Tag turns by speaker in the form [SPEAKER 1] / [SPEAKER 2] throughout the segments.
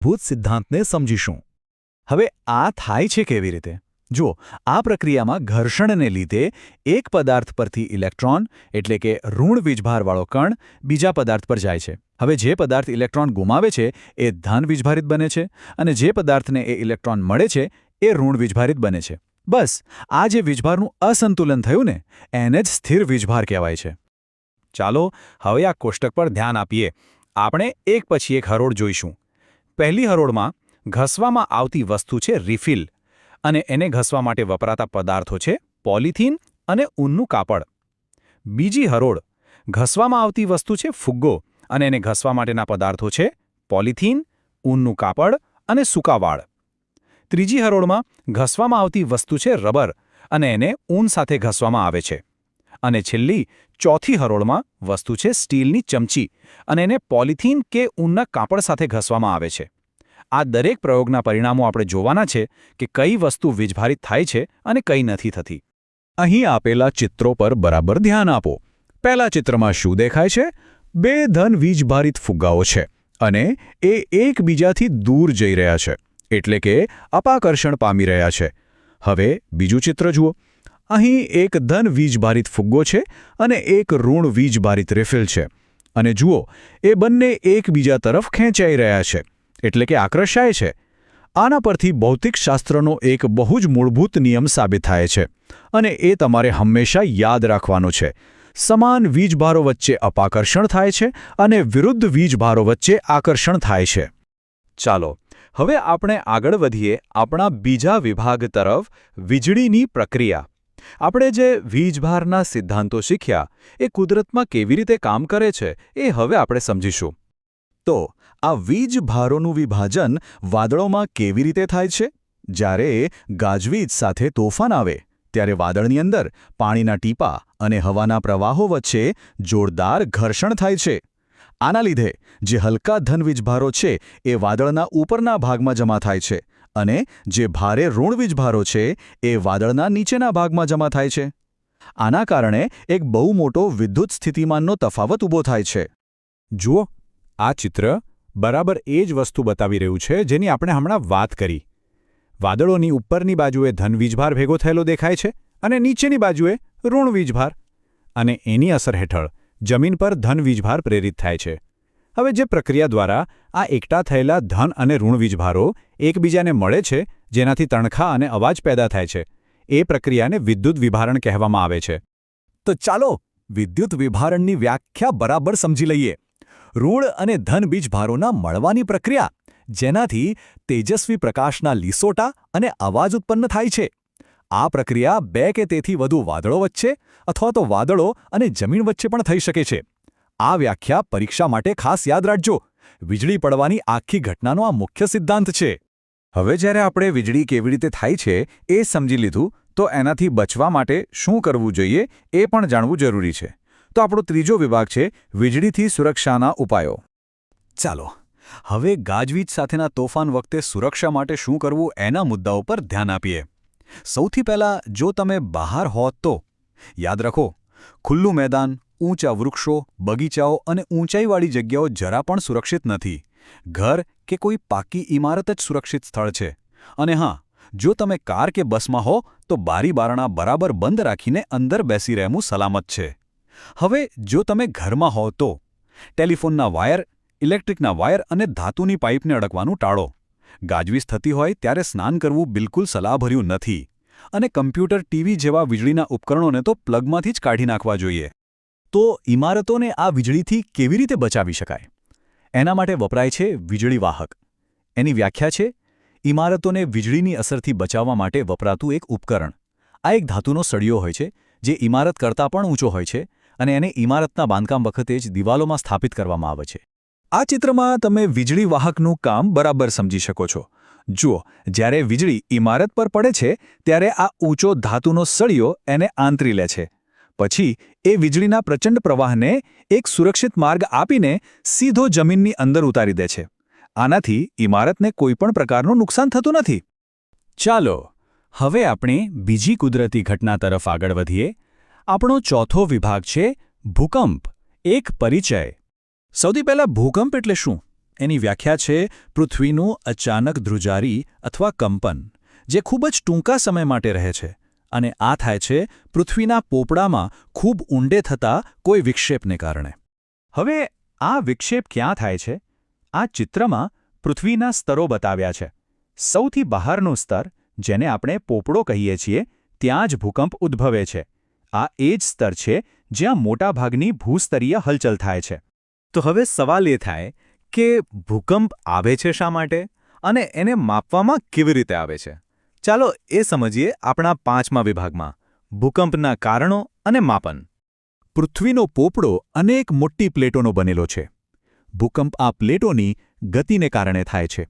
[SPEAKER 1] મૂળભૂત સિદ્ધાંતને સમજીશું. હવે આ થાય છે કેવી રીતે? જુઓ, આ પ્રક્રિયામાં ઘર્ષણને લીધે એક પદાર્થ પરથી ઇલેક્ટ્રોન એટલે કે ઋણ વીજભારવાળો કણ બીજા પદાર્થ પર જાય છે. હવે જે પદાર્થ ઇલેક્ટ્રોન ગુમાવે છે એ ધન વીજભારિત બને છે અને જે પદાર્થને એ ઇલેક્ટ્રોન મળે છે એ ઋણ વીજભારિત બને છે. બસ આ જે વીજભારનું અસંતુલન થયું ને એને જ સ્થિર વીજભાર કહેવાય છે. ચાલો હવે આ કોષ્ટક પર ધ્યાન આપીએ. આપણે એક પછી એક હરોળ જોઈશું. પહેલી હરોળમાં ઘસવામાં આવતી વસ્તુ છે રિફિલ અને એને ઘસવા માટે વપરાતા પદાર્થો છે પોલિથીન અને ઊનનું કાપડ. બીજી હરોળ ઘસવામાં આવતી વસ્તુ છે ફુગ્ગો અને એને ઘસવા માટેના પદાર્થો છે પોલિથીન, ઊનનું કાપડ અને સૂકા વાળ. ત્રીજી હરોળમાં ઘસવામાં આવતી વસ્તુ છે રબર અને એને ઊન સાથે ઘસવામાં આવે છે. અને છેલ્લી ચોથી હરોળમાં વસ્તુ છે સ્ટીલની ચમચી અને એને પોલિથીન કે ઊનના કાપડ સાથે ઘસવામાં આવે છે. આ દરેક પ્રયોગના પરિણામો આપણે જોવાના છે કે કઈ વસ્તુ વીજભારિત થાય છે અને કઈ નથી થતી. અહીં આપેલા ચિત્રો પર બરાબર ધ્યાન આપો. પહેલા ચિત્રમાં શું દેખાય છે? બે ધન વીજભારિત ફુગ્ગાઓ છે અને એ એકબીજાથી દૂર જઈ રહ્યા છે, એટલે કે અપાકર્ષણ પામી રહ્યા છે. હવે બીજું ચિત્ર જુઓ. અહીં એક ધન વીજભારિત ફુગ્ગો છે અને એક ઋણ વીજભારિત રિફિલ છે. અને જુઓ, એ બંને એકબીજા તરફ ખેંચાઈ રહ્યા છે, એટલે કે આકર્ષાય છે. આના પરથી ભૌતિકશાસ્ત્રનો એક બહુ જ મૂળભૂત નિયમ સાબિત થાય છે અને એ તમારે હંમેશા યાદ રાખવાનો છે. સમાન વીજભારો વચ્ચે અપાકર્ષણ થાય છે અને વિરુદ્ધ વીજભારો વચ્ચે આકર્ષણ થાય છે. ચાલો હવે આપણે આગળ વધીએ આપણા બીજા વિભાગ તરફ, વીજળીની પ્રક્રિયા. આપણે જે વીજભારના સિદ્ધાંતો શીખ્યા એ કુદરતમાં કેવી રીતે કામ કરે છે એ હવે આપણે સમજીશું. તો આ વીજભારોનું વિભાજન વાદળોમાં કેવી રીતે થાય છે? જ્યારે ગાજવીજ સાથે તોફાન આવે ત્યારે વાદળની અંદર પાણીના ટીપાં અને હવાના પ્રવાહો વચ્ચે જોરદાર ઘર્ષણ થાય છે. આના લીધે જે હલકા ધન વીજભારો છે એ વાદળના ઉપરના ભાગમાં જમા થાય છે અને જે ભારે ઋણ વીજભારો છે એ વાદળના નીચેના ભાગમાં જમા થાય છે. આના કારણે એક બહુ મોટો વિદ્યુત સ્થિતિમાનનો તફાવત ઊભો થાય છે. જુઓ, આ ચિત્ર બરાબર એ જ વસ્તુ બતાવી રહ્યું છે જેની આપણે હમણાં વાત કરી. વાદળોની ઉપરની બાજુએ ધન વીજભાર ભેગો થયેલો દેખાય છે અને નીચેની બાજુએ ઋણ વીજભાર. અને એની અસર હેઠળ જમીન પર ધન વીજભાર પ્રેરિત થાય છે. હવે જે પ્રક્રિયા દ્વારા આ એકઠા થયેલા ધન અને ઋણ વીજભારો એકબીજાને મળે છે, જેનાથી તણખા અને અવાજ પેદા થાય છે, એ પ્રક્રિયાને વિદ્યુત વિભારણ કહેવામાં આવે છે. તો ચાલો વિદ્યુત વિભારણની વ્યાખ્યા બરાબર સમજી લઈએ. ઋણ અને ધન વીજભારોના મળવાની પ્રક્રિયા, જેનાથી તેજસ્વી પ્રકાશના લીસોટા અને અવાજ ઉત્પન્ન થાય છે. આ પ્રક્રિયા બે કે તેથી વધુ વાદળો વચ્ચે અથવા તો વાદળો અને જમીન વચ્ચે પણ થઈ શકે છે. આ વ્યાખ્યા પરીક્ષા માટે ખાસ યાદ રાખજો. વીજળી પડવાની આખી ઘટનાનો આ મુખ્ય સિદ્ધાંત છે. હવે જ્યારે આપણે વીજળી કેવી રીતે થાય છે એ સમજી લીધું, તો એનાથી બચવા માટે શું કરવું જોઈએ એ પણ જાણવું જરૂરી છે. તો આપણો ત્રીજો વિભાગ છે વીજળીથી સુરક્ષાના ઉપાયો. ચાલો હવે ગાજવીજ સાથેના તોફાન વખતે સુરક્ષા માટે શું કરવું એના મુદ્દાઓ પર ધ્યાન આપીએ. સૌથી પહેલાં, જો તમે બહાર હોત તો યાદ રાખો, ખુલ્લું મેદાન, ઊંચા વૃક્ષો, બગીચાઓ અને ઊંચાઈવાળી જગ્યાઓ જરા પણ સુરક્ષિત નથી. ઘર કે કોઈ પાકી ઇમારત જ સુરક્ષિત સ્થળ છે. અને હા, જો તમે કાર કે બસમાં હો તો બારી બારણા બરાબર બંધ રાખીને અંદર બેસી રહેવું સલામત છે. હવે જો તમે ઘરમાં હો તો ટેલિફોનના વાયર, ઇલેક્ટ્રિકના વાયર અને ધાતુની પાઇપને અડકવાનું ટાળો. ગાજવીજ થતી હોય ત્યારે સ્નાન કરવું બિલકુલ સલાહભર્યું નથી. અને કમ્પ્યુટર, ટીવી જેવા વીજળીના ઉપકરણોને તો પ્લગમાંથી જ કાઢી નાખવા જોઈએ. તો ઇમારતોને આ વીજળીથી કેવી રીતે બચાવી શકાય? એના માટે વપરાય છે વીજળી વાહક. એની વ્યાખ્યા છે ઇમારતોને વીજળીની અસરથી બચાવવા માટે વપરાતું એક ઉપકરણ. આ એક ધાતુનો સળિયો હોય છે જે ઇમારત કરતાં પણ ઊંચો હોય છે અને એને ઇમારતના બાંધકામ વખતે જ દિવાલોમાં સ્થાપિત કરવામાં આવે છે. આ ચિત્રમાં તમે વીજળી વાહકનું કામ બરાબર સમજી શકો છો. જુઓ, જ્યારે વીજળી ઇમારત પર પડે છે ત્યારે આ ઊંચો ધાતુનો સળિયો એને આંતરી લે છે. પછી એ વીજળીના પ્રચંડ પ્રવાહને એક સુરક્ષિત માર્ગ આપીને સીધો જમીનની અંદર ઉતારી દે છે. આનાથી ઇમારતને કોઈપણ પ્રકારનું નુકસાન થતું નથી. ચાલો હવે આપણે બીજી કુદરતી ઘટના તરફ આગળ વધીએ. આપણો ચોથો વિભાગ છે ભૂકંપ, એક પરિચય. સૌથી પહેલા ભૂકંપ એટલે શું એની વ્યાખ્યા છે પૃથ્વીનું અચાનક ધ્રુજારી અથવા કંપન, જે ખૂબ જ ટૂંકા સમય માટે રહે છે, અને આ થાય છે પૃથ્વીના પોપડામાં ખૂબ ઊંડે થતા કોઈ વિક્ષેપને કારણે. હવે આ વિક્ષેપ ક્યાં થાય છે? આ ચિત્રમાં પૃથ્વીના સ્તરો બતાવ્યા છે. સૌથી બહારનું સ્તર, જેને આપણે પોપડો કહીએ છીએ, ત્યાં જ ભૂકંપ ઉદ્ભવે છે. આ એ જ સ્તર છે જ્યાં મોટાભાગની ભૂસ્તરીય હલચલ થાય છે.
[SPEAKER 2] તો હવે સવાલ એ થાય કે ભૂકંપ આવે છે શા માટે અને એને માપવામાં કેવી રીતે આવે છે? ચાલો એ સમજીએ આપણા 5મા વિભાગમાં, ભૂકંપના કારણો અને માપન.
[SPEAKER 1] પૃથ્વીનો પોપડો અનેક મોટી પ્લેટોનો બનેલો છે. ભૂકંપ આ પ્લેટોની ગતિને કારણે થાય છે,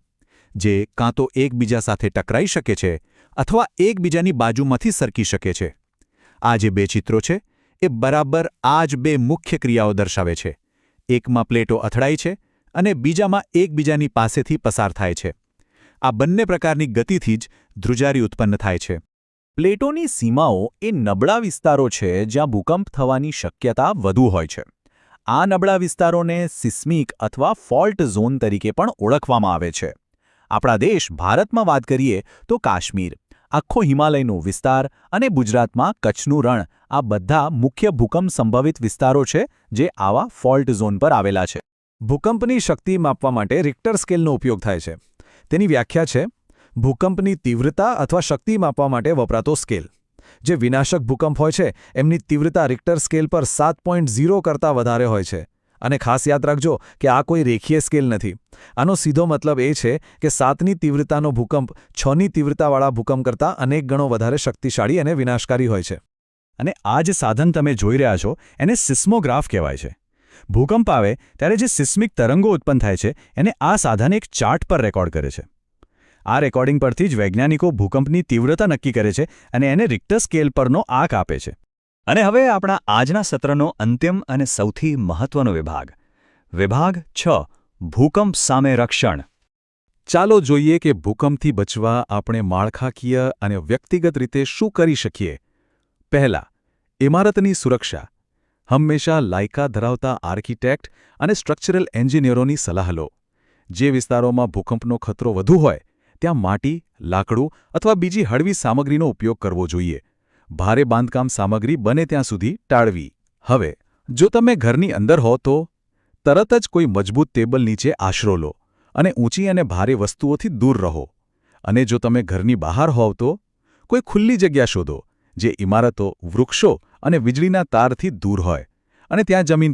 [SPEAKER 1] જે કાં તો એકબીજા સાથે ટકરાઈ શકે છે અથવા એકબીજાની બાજુમાંથી સરકી શકે છે. આ જે 2 ચિત્રો છે એ બરાબર આ જ 2 મુખ્ય ક્રિયાઓ દર્શાવે છે. એકમાં પ્લેટો અથડાય છે અને બીજામાં એકબીજાની પાસેથી પસાર થાય છે. આ બંને પ્રકારની ગતિથી જ ધ્રુજારી ઉત્પન્ન થાય છે. પ્લેટોની સીમાઓ એ નબળા વિસ્તારો છે જ્યાં ભૂકંપ થવાની શક્યતા વધુ હોય છે. આ નબળા વિસ્તારોને સિસ્મિક અથવા ફોલ્ટ ઝોન તરીકે પણ ઓળખવામાં આવે છે. આપણા દેશ ભારતમાં વાત કરીએ તો કાશ્મીર, આખો હિમાલયનો વિસ્તાર અને ગુજરાતમાં કચ્છનું રણ, આ બધા મુખ્ય ભૂકંપ સંભવિત વિસ્તારો છે જે આવા ફોલ્ટ ઝોન પર આવેલા છે. ભૂકંપની શક્તિ માપવા માટે રિક્ટર સ્કેલનો ઉપયોગ થાય છે. તેની વ્યાખ્યા છે ભૂકંપની તીવ્રતા અથવા શક્તિ માપવા માટે વપરાતો સ્કેલ. જે વિનાશક ભૂકંપ હોય છે એમની તીવ્રતા રિક્ટર સ્કેલ પર 7.0 કરતાં વધારે હોય છે. અને ખાસ યાદ રાખજો કે આ કોઈ રેખીય સ્કેલ નથી. આનો સીધો મતલબ એ છે કે 7ની તીવ્રતાનો ભૂકંપ 6ની તીવ્રતાવાળા ભૂકંપ કરતાં અનેક ગણો વધારે શક્તિશાળી અને વિનાશકારી હોય છે. અને આ જે સાધન તમે જોઈ રહ્યા છો એને સિસ્મોગ્રાફ કહેવાય છે. ભૂકંપ આવે ત્યારે જે સિસ્મિક તરંગો ઉત્પન્ન થાય છે એને આ સાધન એક ચાર્ટ પર રેકોર્ડ કરે છે. આ રેકોર્ડિંગ પરથી જ વૈજ્ઞાનિકો ભૂકંપની તીવ્રતા નક્કી કરે છે અને એને રિક્ટર સ્કેલ પરનો આંક આપે છે.
[SPEAKER 2] અને હવે આપણા આજના સત્રનો અંતિમ અને સૌથી મહત્વનો વિભાગ, વિભાગ 6, ભૂકંપ સામે રક્ષણ.
[SPEAKER 1] ચાલો જોઈએ કે ભૂકંપથી બચવા આપણે માળખાકીય અને વ્યક્તિગત રીતે શું કરી શકીએ. પહેલા, ઇમારતની સુરક્ષા. હંમેશા લાયકાત ધરાવતા આર્કિટેક્ટ અને સ્ટ્રક્ચરલ એન્જિનિયરોની સલાહ લો. જે વિસ્તારોમાં ભૂકંપનો ખતરો વધુ હોય ત્યાં માટી, લાકડું અથવા બીજી હળવી સામગ્રીનો ઉપયોગ કરવો જોઈએ. ભારે બાંધકામ સામગ્રી બને ત્યાં સુધી ટાળવી. હવે, જો તમે ઘરની અંદર હો તો તરત જ કોઈ મજબૂત ટેબલ નીચે આશરો લો અને ઊંચી અને ભારે વસ્તુઓથી દૂર રહો. અને જો તમે ઘરની બહાર હોવ તો કોઈ ખુલ્લી જગ્યા શોધો જે ઇમારતો, વૃક્ષો અને વીજળીના તારથી દૂર હોય અને ત્યાં જમીન